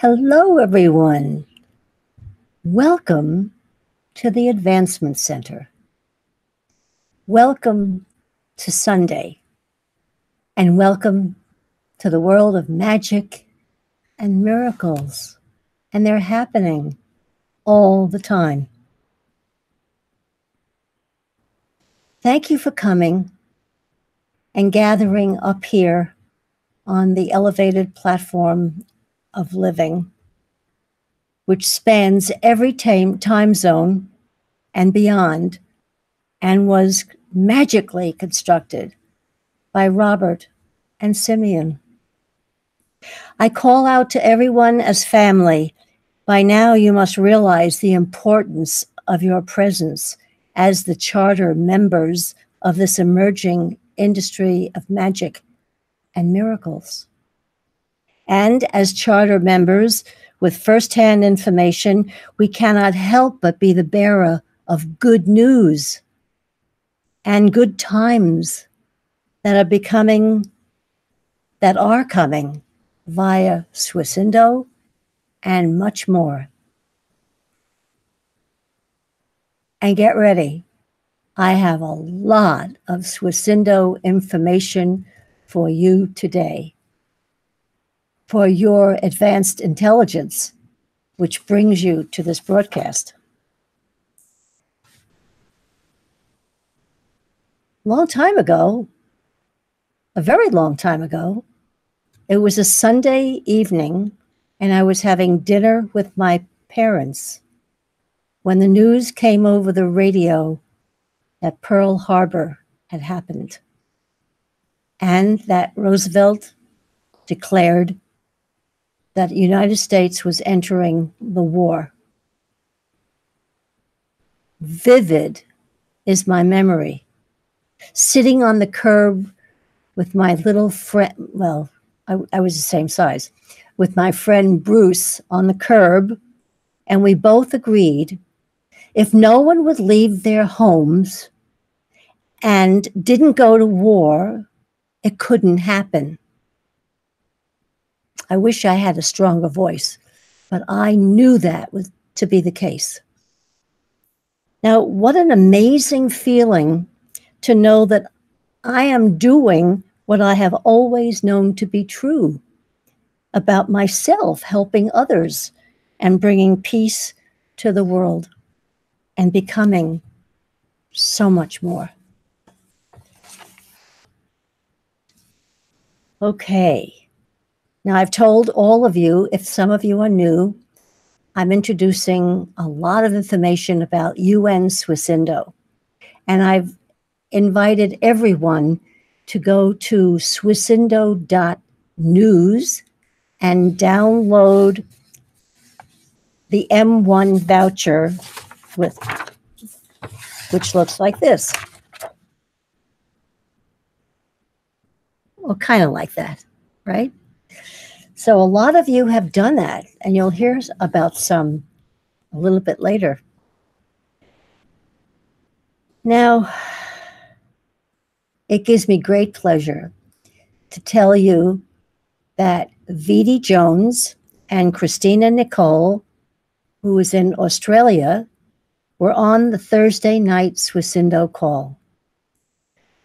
Hello, everyone. Welcome to the Advancement Center. Welcome to Sunday, and welcome to the world of magic and miracles, and they're happening all the time. Thank you for coming and gathering up here on the elevated platform of living, which spans every time zone and beyond, and was magically constructed by Robert and Simeon. I call out to everyone as family. By now, you must realize the importance of your presence as the charter members of this emerging industry of magic and miracles. And as charter members with firsthand information, we cannot help but be the bearer of good news and good times that are coming via Swisindo and much more. And get ready. I have a lot of Swisindo information for you today, for your advanced intelligence, which brings you to this broadcast. Long time ago, a very long time ago, it was a Sunday evening, and I was having dinner with my parents when the news came over the radio that Pearl Harbor had happened, and that Roosevelt declared that the United States was entering the war. Vivid is my memory. Sitting on the curb with my little friend, well, I was the same size, with my friend Bruce on the curb, and we both agreed if no one would leave their homes and didn't go to war, it couldn't happen. I wish I had a stronger voice, but I knew that was to be the case. Now, what an amazing feeling to know that I am doing what I have always known to be true about myself, helping others and bringing peace to the world and becoming so much more. Okay. Now, I've told all of you, if some of you are new, I'm introducing a lot of information about UN Swisindo. And I've invited everyone to go to swisindo.news and download the M1 voucher, which looks like this. Well, kind of like that, right? So a lot of you have done that, and you'll hear about some a little bit later. Now, it gives me great pleasure to tell you that Vidi Jones and Christina Nicole, who is in Australia, were on the Thursday night Swisindo call.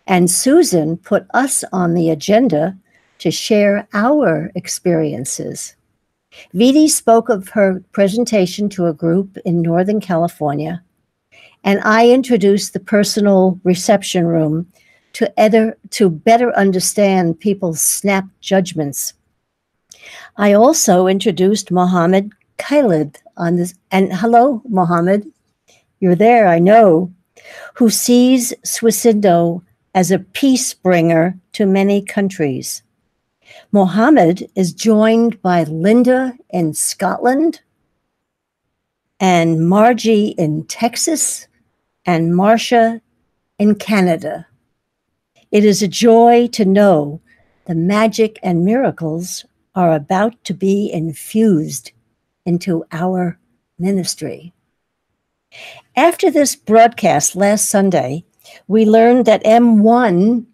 And Susan put us on the agenda to share our experiences. Vidi spoke of her presentation to a group in Northern California, and I introduced the personal reception room to better understand people's snap judgments. I also introduced Mohammed Khalid on this, and hello, Mohammed, you're there, I know, who sees Swisindo as a peace bringer to many countries. Mohammed is joined by Linda in Scotland, and Margie in Texas, and Marcia in Canada. It is a joy to know the magic and miracles are about to be infused into our ministry. After this broadcast last Sunday, we learned that M1,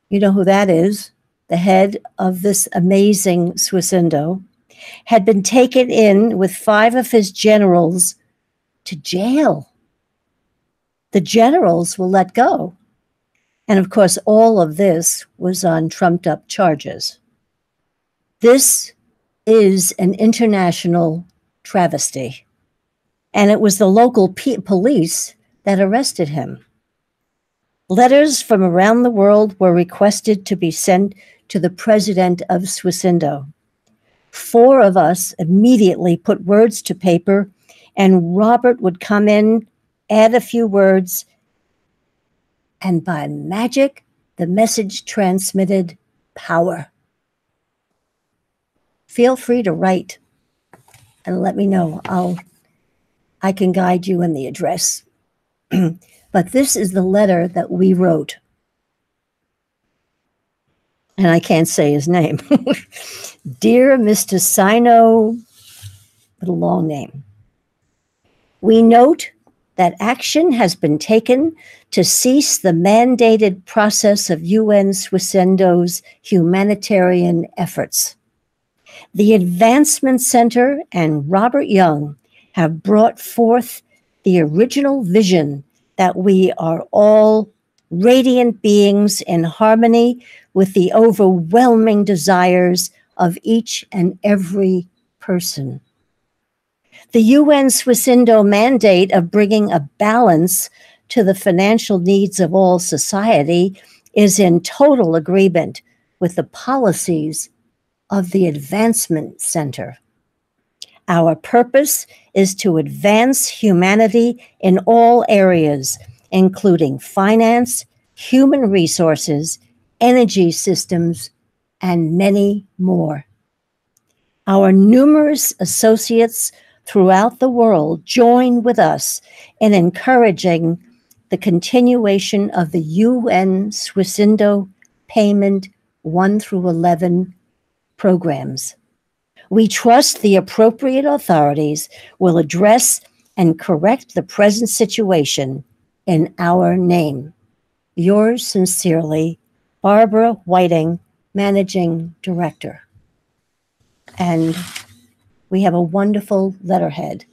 you know who that is, the head of this amazing Swisindo, had been taken in with 5 of his generals to jail. The generals were let go. And of course, all of this was on trumped-up charges. This is an international travesty. And it was the local police that arrested him. Letters from around the world were requested to be sent to the president of Swisindo. 4 of us immediately put words to paper, and Robert would come in, add a few words, and by magic, the message transmitted power. Feel free to write and let me know. I can guide you in the address. But this is the letter that we wrote. And I can't say his name. Dear Mr. Sino, with a long name, we note that action has been taken to cease the mandated process of UN Swisindo's humanitarian efforts. The Advancement Center and Robert Young have brought forth the original vision that we are all radiant beings in harmony with the overwhelming desires of each and every person. The UN Swisindo mandate of bringing a balance to the financial needs of all society is in total agreement with the policies of the Advancement Center. Our purpose is to advance humanity in all areas, including finance, human resources, energy systems, and many more. Our numerous associates throughout the world join with us in encouraging the continuation of the UN Swisindo Payment 1 through 11 programs. We trust the appropriate authorities will address and correct the present situation in our name. Yours sincerely, Barbara Whiting, Managing Director. And we have a wonderful letterhead.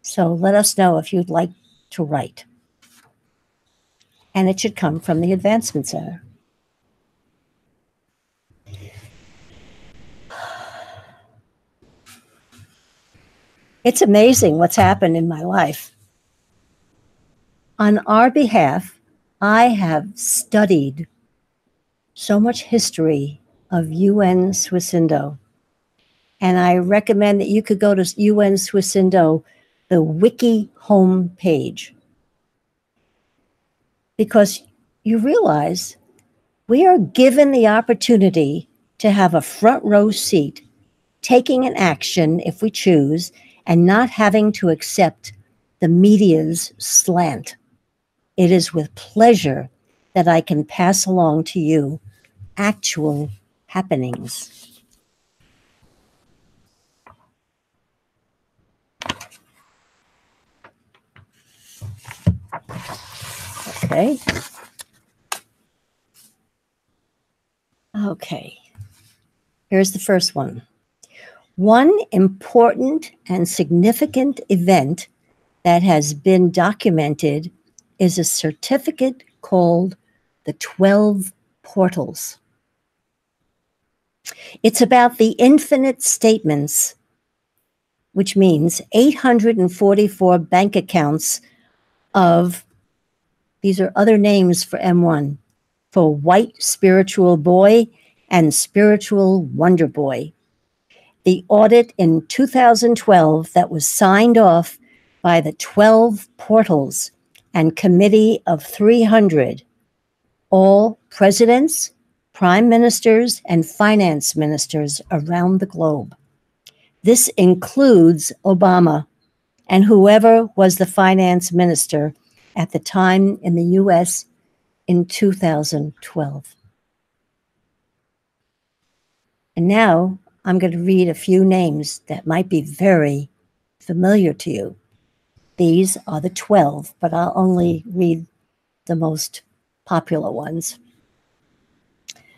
So let us know if you'd like to write. And it should come from the Advancement Center. It's amazing what's happened in my life. On our behalf, I have studied so much history of UN Swisindo. And I recommend that you could go to UN Swisindo, the wiki home page. Because you realize we are given the opportunity to have a front row seat, taking an action if we choose, and not having to accept the media's slant. It is with pleasure that I can pass along to you actual happenings. Okay. Okay. Here's the first one. One important and significant event that has been documented is a certificate called the 12 Portals. It's about the infinite statements, which means 844 bank accounts of, these are other names for M1, for White Spiritual Boy and Spiritual Wonder Boy. The audit in 2012 that was signed off by the 12 Portals and Committee of 300, all presidents, prime ministers, and finance ministers around the globe. This includes Obama and whoever was the finance minister at the time in the US in 2012. And now I'm going to read a few names that might be very familiar to you. These are the 12, but I'll only read the most popular ones.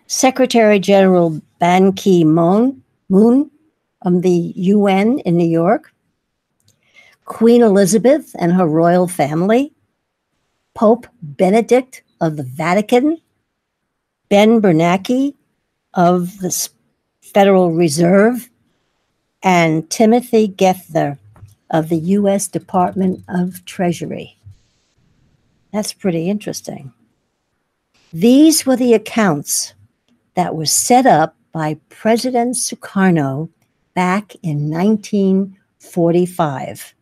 Secretary General Ban Ki-moon, from the UN in New York, Queen Elizabeth and her royal family, Pope Benedict of the Vatican, Ben Bernanke of the Federal Reserve, and Timothy Geithner of the U.S. Department of Treasury. That's pretty interesting. These were the accounts that were set up by President Sukarno back in 1945.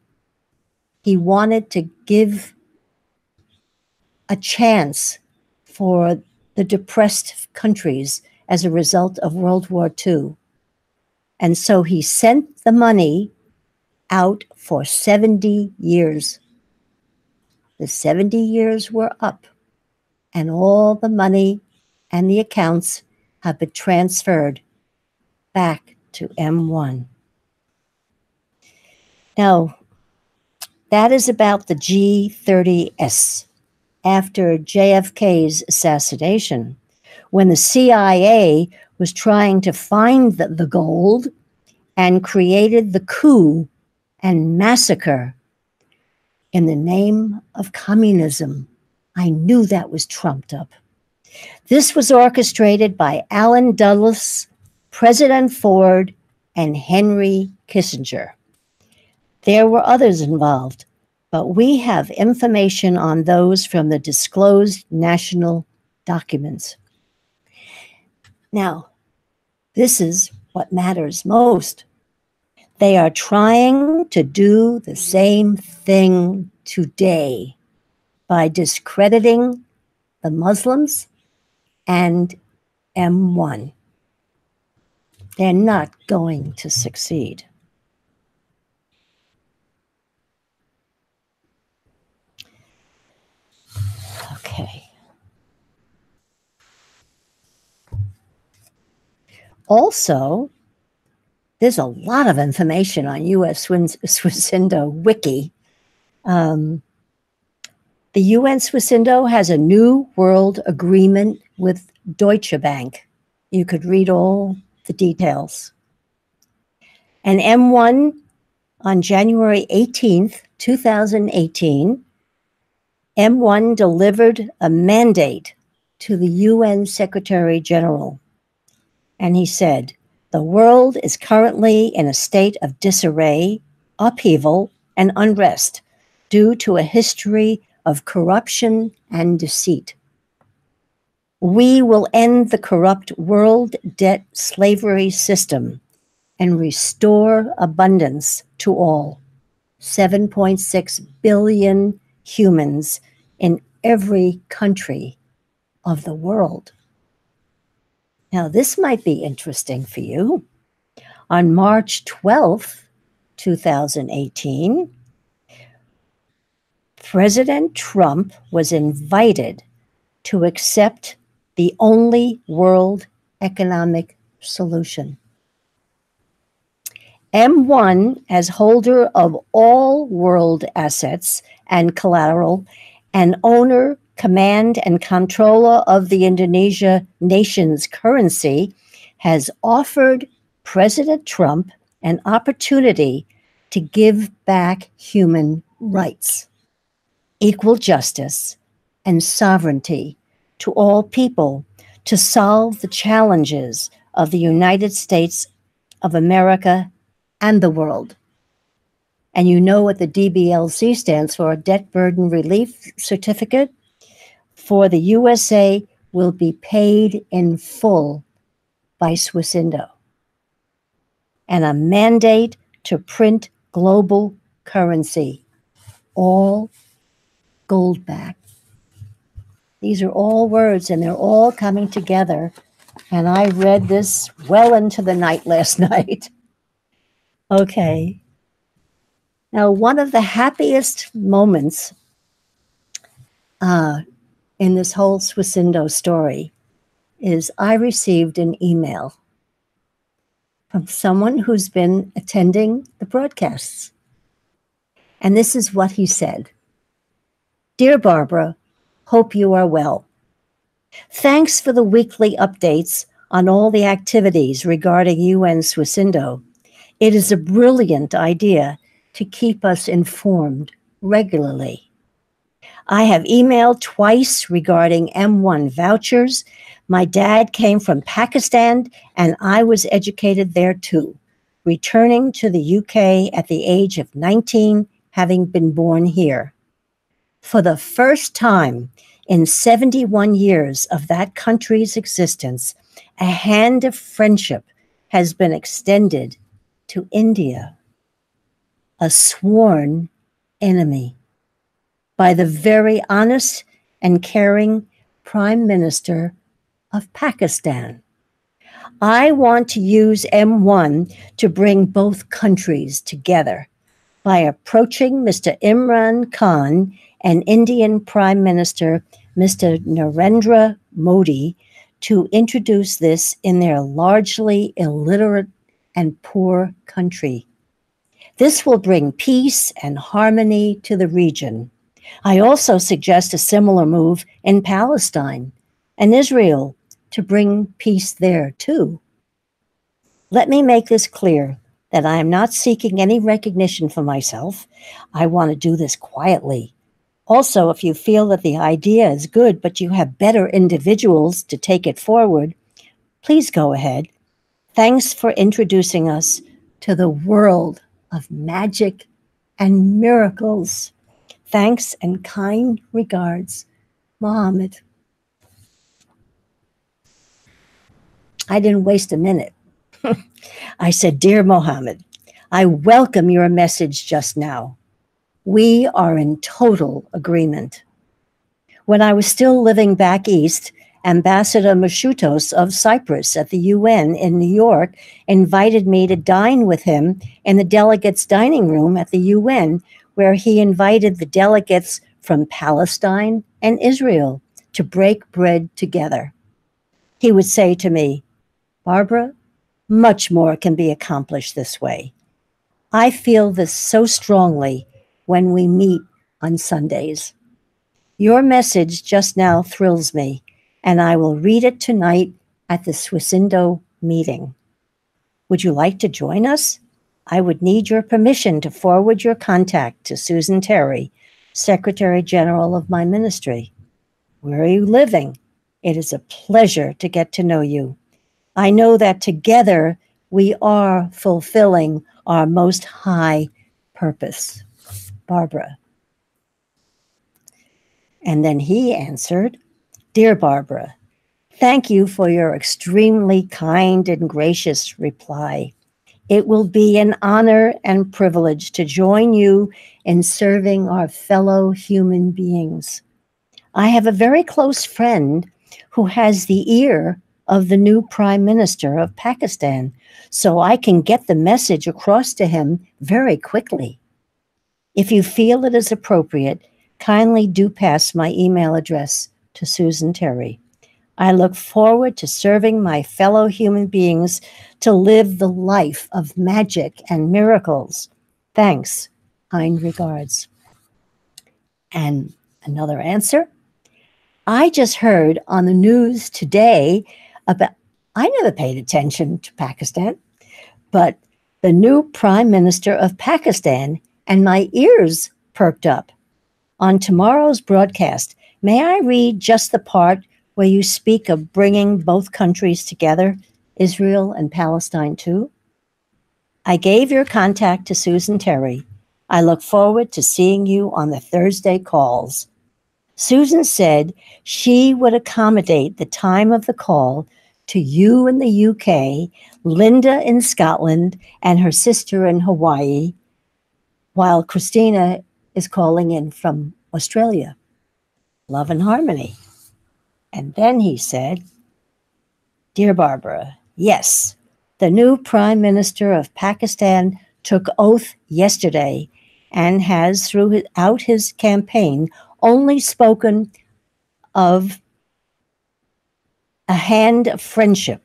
He wanted to give a chance for the depressed countries as a result of World War II. And so he sent the money out for 70 years. The 70 years were up, and all the money and the accounts have been transferred back to M1. Now, that is about the G30S after JFK's assassination, when the CIA was trying to find the gold and created the coup and massacre in the name of communism. I knew that was trumped up. This was orchestrated by Allen Dulles, President Ford, and Henry Kissinger. There were others involved, but we have information on those from the disclosed national documents. Now, this is what matters most. They are trying to do the same thing today by discrediting the Muslims and M1. They're not going to succeed. Okay. Also, there's a lot of information on U.S. Swisindo Wiki. The UN Swisindo has a new world agreement with Deutsche Bank. You could read all the details. And M1, on January 18th, 2018, M1 delivered a mandate to the UN Secretary General. And he said, the world is currently in a state of disarray, upheaval, and unrest due to a history of corruption and deceit. We will end the corrupt world debt slavery system and restore abundance to all, 7.6 billion humans in every country of the world. Now, this might be interesting for you. On March 12th, 2018, President Trump was invited to accept the only world economic solution. M1, as holder of all world assets and collateral, and owner, command, and controller of the Indonesia nation's currency, has offered President Trump an opportunity to give back human rights, equal justice, and sovereignty to all people to solve the challenges of the United States of America and the world. And you know what the DBLC stands for, Debt Burden Relief Certificate for the USA will be paid in full by Swisindo. And a mandate to print global currency, all gold backed. These are all words, and they're all coming together. And I read this well into the night last night. Okay. Now, one of the happiest moments in this whole Swisindo story is I received an email from someone who's been attending the broadcasts. And this is what he said. Dear Barbara, hope you are well. Thanks for the weekly updates on all the activities regarding UN Swisindo. It is a brilliant idea to keep us informed regularly. I have emailed twice regarding M1 vouchers. My dad came from Pakistan, and I was educated there too, returning to the UK at the age of 19, having been born here. For the first time in 71 years of that country's existence, a hand of friendship has been extended to India, a sworn enemy, by the very honest and caring Prime Minister of Pakistan. I want to use M1 to bring both countries together by approaching Mr. Imran Khan and Indian Prime Minister Mr. Narendra Modi to introduce this in their largely illiterate and poor country. This will bring peace and harmony to the region. I also suggest a similar move in Palestine and Israel to bring peace there too. Let me make this clear that I am not seeking any recognition for myself. I want to do this quietly. Also, if you feel that the idea is good, but you have better individuals to take it forward, please go ahead. Thanks for introducing us to the world of magic and miracles. Thanks and kind regards, Mohammed. I didn't waste a minute. I said, Dear Mohammed, I welcome your message just now. We are in total agreement. When I was still living back east, Ambassador Mashutos of Cyprus at the UN in New York invited me to dine with him in the delegates' dining room at the UN, where he invited the delegates from Palestine and Israel to break bread together. He would say to me, Barbara, much more can be accomplished this way. I feel this so strongly when we meet on Sundays. Your message just now thrills me, and I will read it tonight at the Swisindo meeting. Would you like to join us? I would need your permission to forward your contact to Susan Terry, Secretary General of my ministry. Where are you living? It is a pleasure to get to know you. I know that together we are fulfilling our most high purpose. Barbara. And then he answered, Dear Barbara, thank you for your extremely kind and gracious reply. It will be an honor and privilege to join you in serving our fellow human beings. I have a very close friend who has the ear of the new Prime Minister of Pakistan, so I can get the message across to him very quickly. If you feel it is appropriate, kindly do pass my email address to Susan Terry. I look forward to serving my fellow human beings to live the life of magic and miracles. Thanks. Kind regards. And another answer. I just heard on the news today about, I never paid attention to Pakistan, but the new Prime Minister of Pakistan, and my ears perked up. On tomorrow's broadcast, may I read just the part where you speak of bringing both countries together, Israel and Palestine too? I gave your contact to Susan Terry. I look forward to seeing you on the Thursday calls. Susan said she would accommodate the time of the call to you in the UK, Linda in Scotland, and her sister in Hawaii, while Christina is calling in from Australia. Love and harmony. And then he said, Dear Barbara, yes, the new Prime Minister of Pakistan took oath yesterday and has throughout his campaign only spoken of a hand of friendship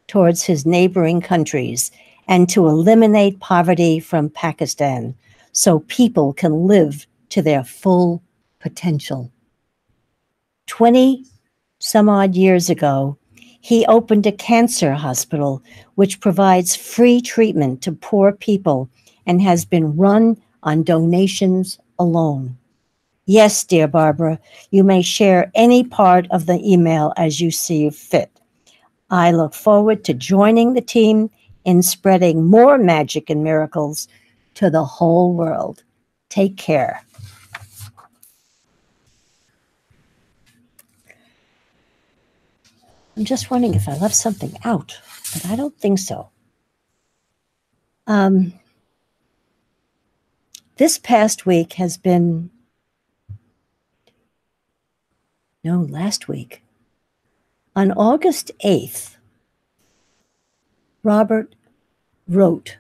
towards his neighboring countries and to eliminate poverty from Pakistan so people can live to their full potential. 20 some odd years ago, He opened a cancer hospital, which provides free treatment to poor people and has been run on donations alone. Yes, dear Barbara, you may share any part of the email as you see fit. I look forward to joining the team in spreading more magic and miracles to the whole world. Take care. I'm just wondering if I left something out, but I don't think so. This past week has been, no, last week. On August 8th, Robert wrote,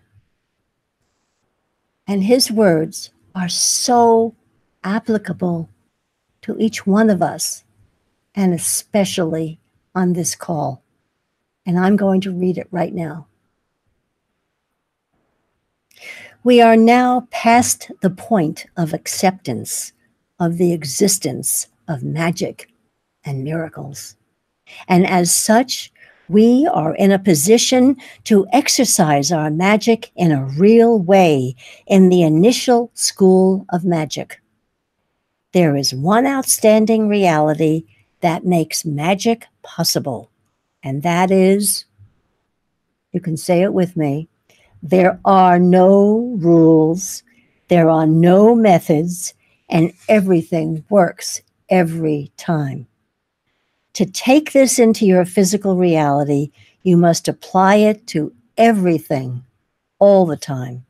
and his words are so applicable to each one of us, and especially on this call. And I'm going to read it right now. We are now past the point of acceptance of the existence of magic and miracles. And as such, we are in a position to exercise our magic in a real way in the initial school of magic. There is one outstanding reality that makes magic possible, and that is, you can say it with me, there are no rules, there are no methods, and everything works every time. To take this into your physical reality, you must apply it to everything, all the time.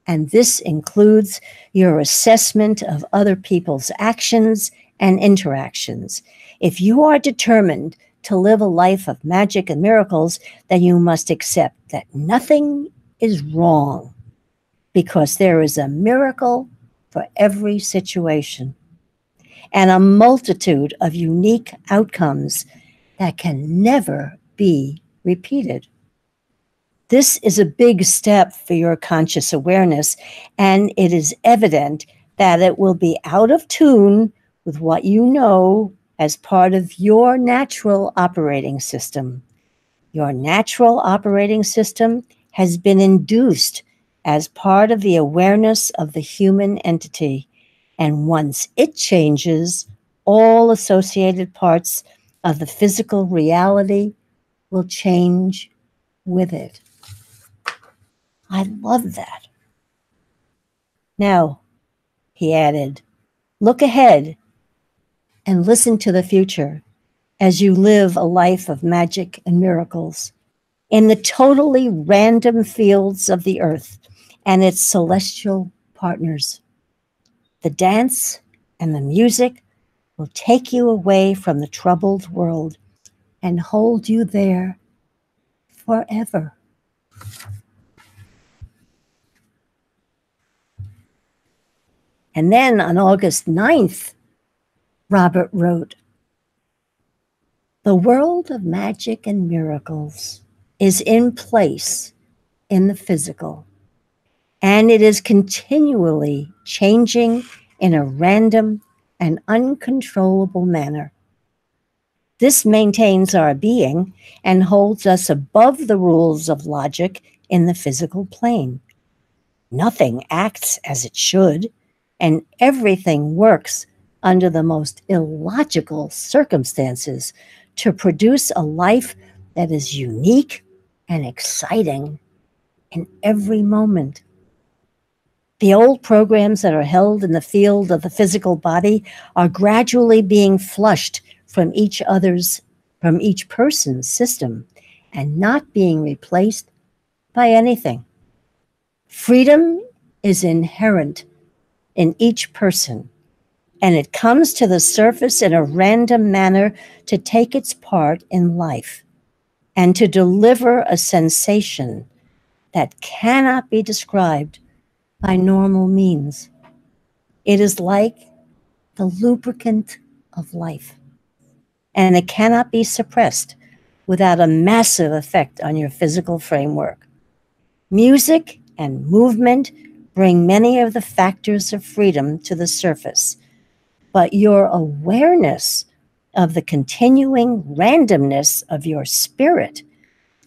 And this includes your assessment of other people's actions and interactions. If you are determined to live a life of magic and miracles, then you must accept that nothing is wrong, because there is a miracle for every situation and a multitude of unique outcomes that can never be repeated. This is a big step for your conscious awareness, and it is evident that it will be out of tune with what you know as part of your natural operating system. Your natural operating system has been induced as part of the awareness of the human entity, and once it changes, all associated parts of the physical reality will change with it. I love that. Now, he added, look ahead and listen to the future as you live a life of magic and miracles in the totally random fields of the earth and its celestial partners. The dance and the music will take you away from the troubled world and hold you there forever. And then on August 9th, Robert wrote, the world of magic and miracles is in place in the physical, and it is continually changing in a random and uncontrollable manner. This maintains our being and holds us above the rules of logic in the physical plane. Nothing acts as it should, and everything works under the most illogical circumstances to produce a life that is unique and exciting in every moment. The old programs that are held in the field of the physical body are gradually being flushed from each person's system and not being replaced by anything. Freedom is inherent in each person, and it comes to the surface in a random manner to take its part in life and to deliver a sensation that cannot be described by normal means. It is like the lubricant of life, and it cannot be suppressed without a massive effect on your physical framework. Music and movement bring many of the factors of freedom to the surface, but your awareness of the continuing randomness of your spirit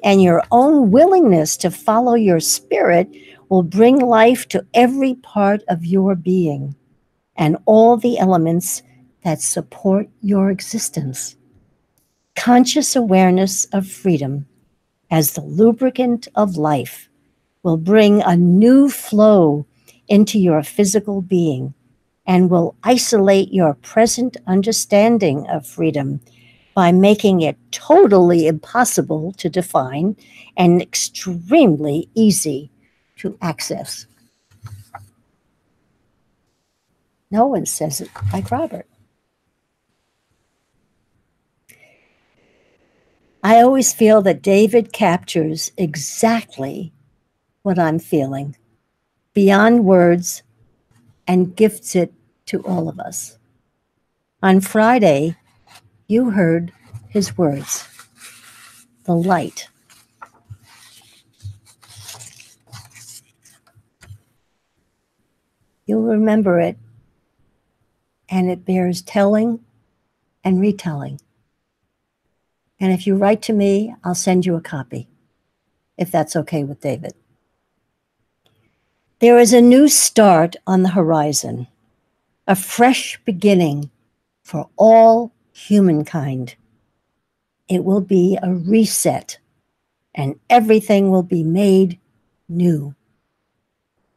and your own willingness to follow your spirit will bring life to every part of your being and all the elements that support your existence. Conscious awareness of freedom as the lubricant of life will bring a new flow into your physical being and will isolate your present understanding of freedom by making it totally impossible to define and extremely easy to access. No one says it like Robert. I always feel that David captures exactly what I'm feeling beyond words and gifts it to all of us. On Friday, you heard his words, the light. You'll remember it, and it bears telling and retelling. And if you write to me, I'll send you a copy, if that's okay with David. There is a new start on the horizon, a fresh beginning for all humankind. It will be a reset, and everything will be made new.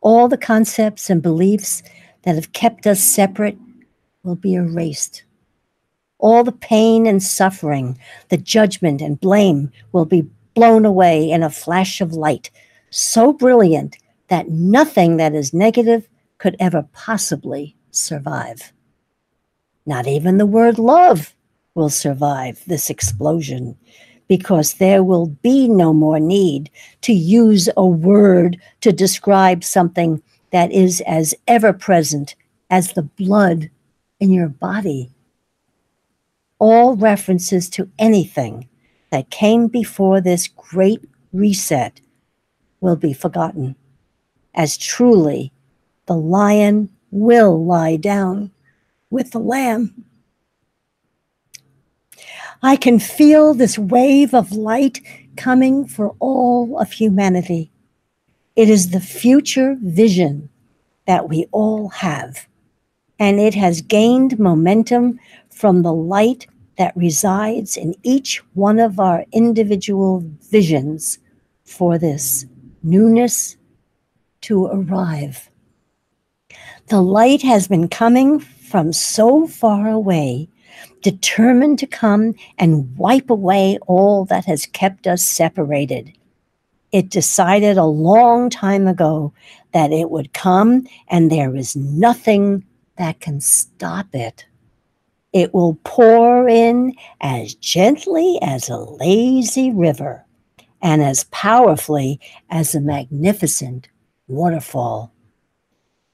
All the concepts and beliefs that have kept us separate will be erased. All the pain and suffering, the judgment and blame will be blown away in a flash of light, so brilliant that nothing that is negative could ever possibly survive. Not even the word love will survive this explosion, because there will be no more need to use a word to describe something that is as ever present as the blood in your body. All references to anything that came before this great reset will be forgotten, as truly the lion will lie down with the lamb. I can feel this wave of light coming for all of humanity. It is the future vision that we all have, and it has gained momentum from the light that resides in each one of our individual visions for this newness to arrive. The light has been coming from so far away, determined to come and wipe away all that has kept us separated. It decided a long time ago that it would come, and there is nothing that can stop it. It will pour in as gently as a lazy river and as powerfully as a magnificent waterfall.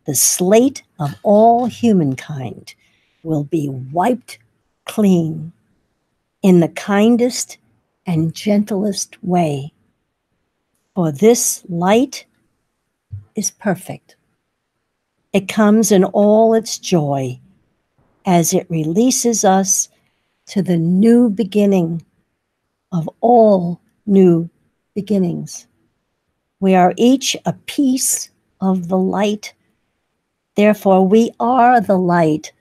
The slate of all humankind will be wiped clean in the kindest and gentlest way. For this light is perfect. It comes in all its joy as it releases us to the new beginning of all new beginnings. We are each a piece of the light. Therefore, we are the light.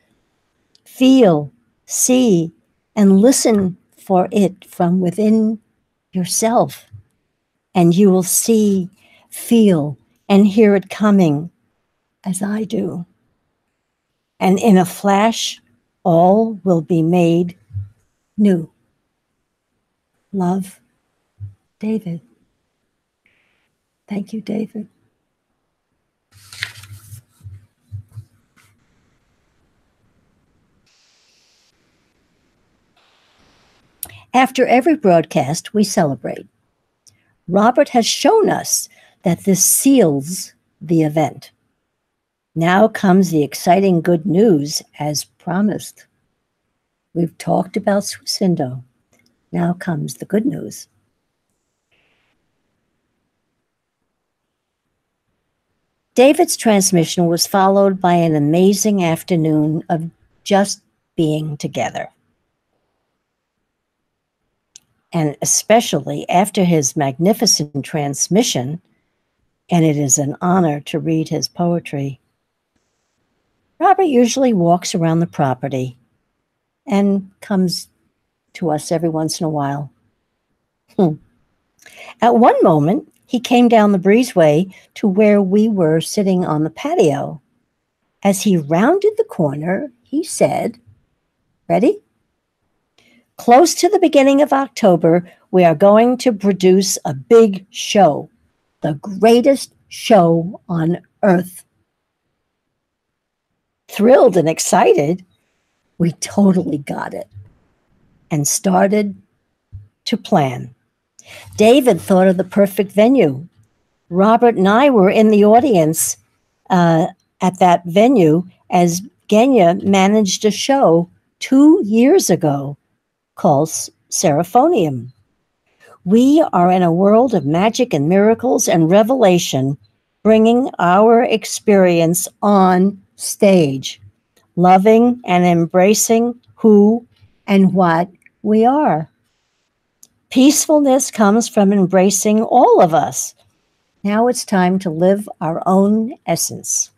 Feel, see, and listen for it from within yourself, and you will see, feel, and hear it coming as I do. And in a flash, all will be made new. Love, David. Thank you, David. After every broadcast, we celebrate. Robert has shown us that this seals the event. Now comes the exciting good news as promised. We've talked about Swisindo. Now comes the good news. David's transmission was followed by an amazing afternoon of just being together. and especially after his magnificent transmission, and it is an honor to read his poetry, Robert usually walks around the property and comes to us every once in a while. At one moment, he came down the breezeway to where we were sitting on the patio. As he rounded the corner, he said, "Ready? Close to the beginning of October, we are going to produce a big show, the greatest show on earth." Thrilled and excited, we totally got it and started to plan. David thought of the perfect venue. Robert and I were in the audience at that venue as Genya managed a show 2 years ago called Seraphonium. We are in a world of magic and miracles and revelation, bringing our experience on stage, loving and embracing who and what we are. Peacefulness comes from embracing all of us. Now it's time to live our own essence,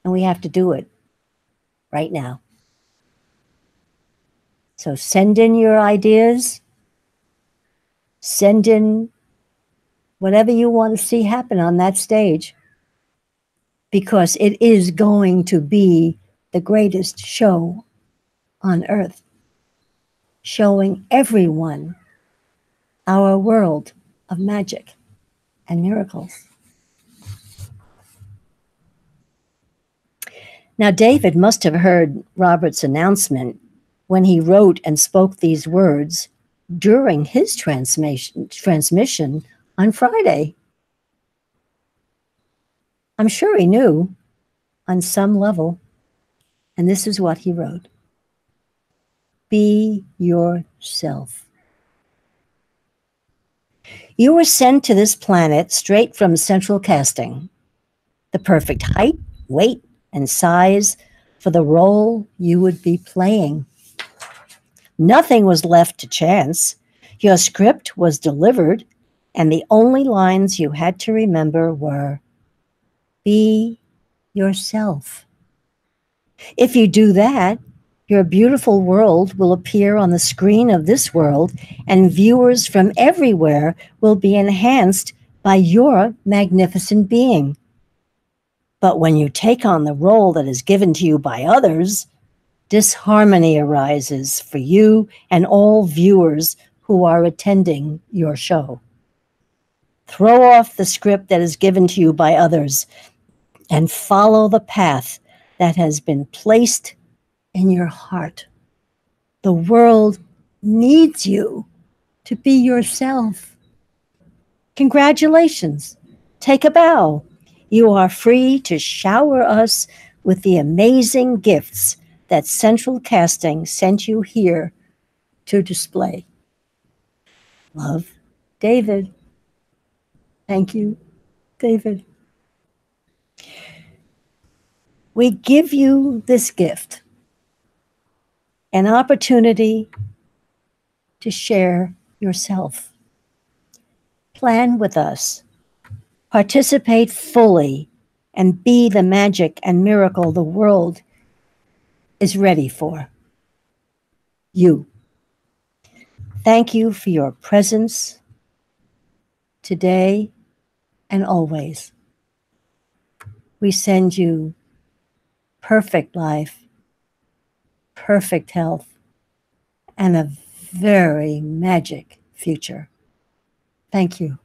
and we have to do it right now. So send in your ideas, send in whatever you want to see happen on that stage, because it is going to be the greatest show on earth, showing everyone our world of magic and miracles. Now, David must have heard Robert's announcement when he wrote and spoke these words during his transmission on Friday. I'm sure he knew on some level, and this is what he wrote. Be yourself. You were sent to this planet straight from central casting, the perfect height, weight, and size for the role you would be playing. Nothing was left to chance. Your script was delivered, and the only lines you had to remember were, be yourself. If you do that, your beautiful world will appear on the screen of this world, and viewers from everywhere will be enhanced by your magnificent being. But when you take on the role that is given to you by others, disharmony arises for you and all viewers who are attending your show. Throw off the script that is given to you by others and follow the path that has been placed in your heart. The world needs you to be yourself. Congratulations. Take a bow. You are free to shower us with the amazing gifts that Central Casting sent you here to display. Love, David. Thank you, David. We give you this gift, an opportunity to share yourself. Plan with us. Participate fully and be the magic and miracle the world is ready for. You. Thank you for your presence today and always. We send you perfect life, perfect health, and a very magic future. Thank you.